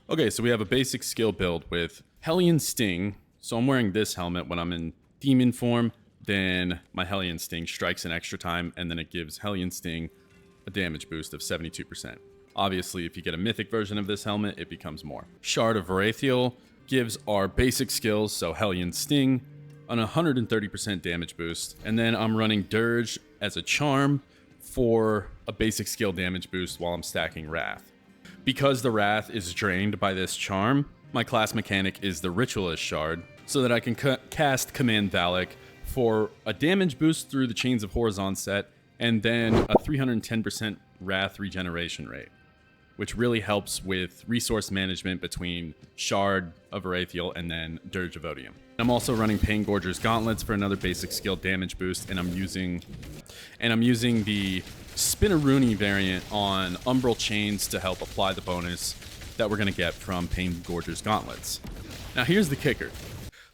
Okay, so we have a basic skill build with Hellion Sting. So I'm wearing this helmet when I'm in demon form. Then my Hellion Sting strikes an extra time, and then it gives Hellion Sting a damage boost of 72%. Obviously, if you get a mythic version of this helmet, it becomes more. Shard of Varathiel gives our basic skills, so Hellion Sting, an 130% damage boost. And then I'm running Dirge as a charm for a basic skill damage boost while I'm stacking Wrath. Because the Wrath is drained by this charm, my class mechanic is the Ritualist Shard, so that I can cast Command Valak for a damage boost through the Chains of Horizon set, and then a 310% Wrath regeneration rate, which really helps with resource management between Shard of Varathiel and then Dirge of Odium. I'm also running Paingorger's Gauntlets for another basic skill damage boost, and I'm using the Spinaroonie variant on Umbral Chains to help apply the bonus that we're going to get from Paingorger's Gauntlets. Now here's the kicker.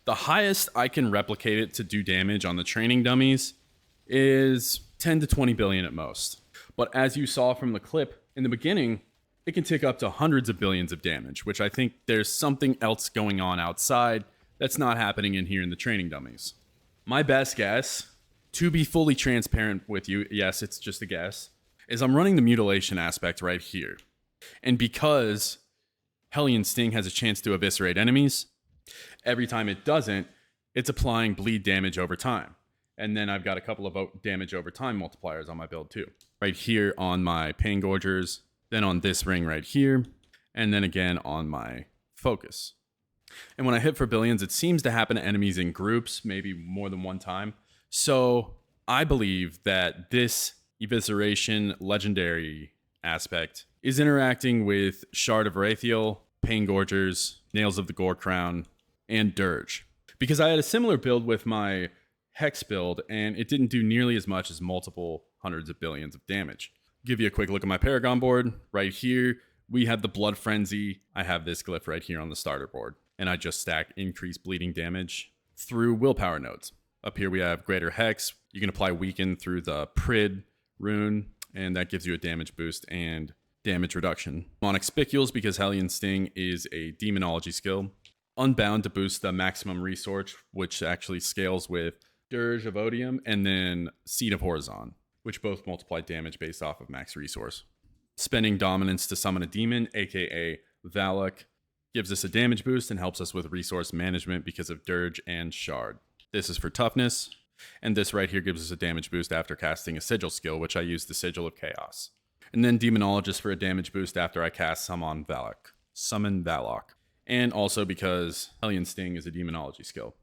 The highest I can replicate it to do damage on the training dummies is 10 to 20 billion at most. But as you saw from the clip in the beginning, it can tick up to hundreds of billions of damage, which I think there's something else going on outside that's not happening in here in the training dummies. My best guess, to be fully transparent with you, yes, it's just a guess, is I'm running the mutilation aspect right here. And because Hellion Sting has a chance to eviscerate enemies, every time it doesn't, it's applying bleed damage over time. And then I've got a couple of damage over time multipliers on my build too. Right here on my Paingorgers, then on this ring right here, and then again on my focus. And when I hit for billions, it seems to happen to enemies in groups, maybe more than one time. So I believe that this evisceration legendary aspect is interacting with Shard of Varathiel, Paingorgers, Nails of the Gore Crown, and Dirge. Because I had a similar build with my Hex build, and it didn't do nearly as much as multiple hundreds of billions of damage. Give you a quick look at my Paragon board. Right here, we have the Blood Frenzy. I have this glyph right here on the starter board, and I just stack increased bleeding damage through willpower nodes. Up here we have Greater Hex. You can apply Weaken through the Prid rune, and that gives you a damage boost and damage reduction. On Spicules, because Hellion Sting is a demonology skill. Unbound to boost the maximum resource, which actually scales with Dirge of Odium, and then Seed of Horizon, which both multiply damage based off of max resource. Spending Dominance to summon a demon, aka Valak, gives us a damage boost and helps us with resource management because of Dirge and Shard. This is for toughness, and this right here gives us a damage boost after casting a Sigil skill, which I use the Sigil of Chaos. And then Demonologist for a damage boost after I cast Summon Valak. And also because Hellion Sting is a demonology skill.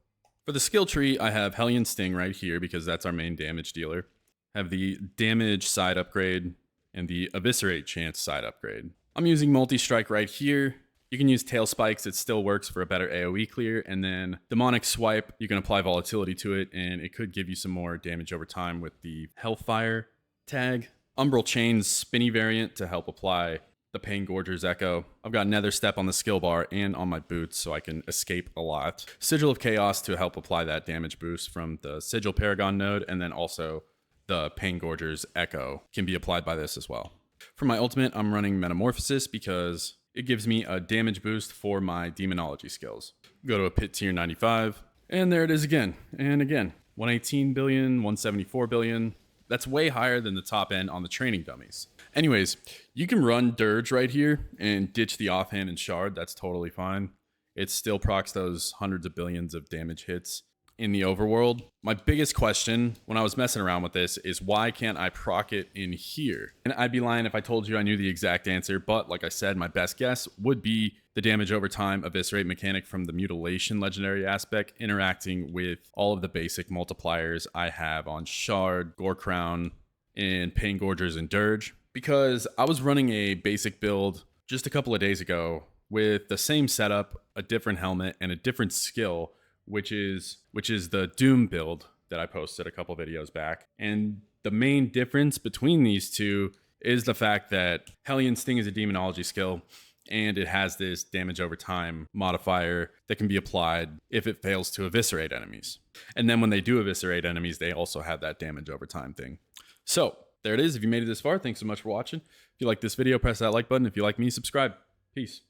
For the skill tree, I have Hellion Sting right here because that's our main damage dealer. I have the damage side upgrade and the eviscerate chance side upgrade. I'm using multi-strike right here. You can use tail spikes, it still works for a better AoE clear, and then demonic swipe, you can apply volatility to it, and it could give you some more damage over time with the Hellfire tag. Umbral Chains spinny variant to help apply the Paingorger's Echo. I've got Nether Step on the skill bar and on my boots so I can escape a lot. Sigil of Chaos to help apply that damage boost from the Sigil Paragon node, and then also the Paingorger's Echo can be applied by this as well. For my ultimate, I'm running Metamorphosis because it gives me a damage boost for my demonology skills. Go to a pit tier 95, and there it is again, and again. 118 billion, 174 billion. That's way higher than the top end on the training dummies. Anyways, you can run Dirge right here and ditch the offhand and Shard. That's totally fine. It still procs those hundreds of billions of damage hits in the overworld. My biggest question when I was messing around with this is why can't I proc it in here? And I'd be lying if I told you I knew the exact answer, but like I said, my best guess would be the damage over time eviscerate mechanic from the mutilation legendary aspect interacting with all of the basic multipliers I have on Shard, Gore Crown, and Paingorgers and Dirge. Because I was running a basic build just a couple of days ago with the same setup, a different helmet, and a different skill, which is the Doom build that I posted a couple videos back. And the main difference between these two is the fact that Hellion Sting is a demonology skill, and it has this damage over time modifier that can be applied if it fails to eviscerate enemies. And then when they do eviscerate enemies, they also have that damage over time thing. So there it is. If you made it this far, thanks so much for watching. If you like this video, press that like button. If you like me, subscribe. Peace.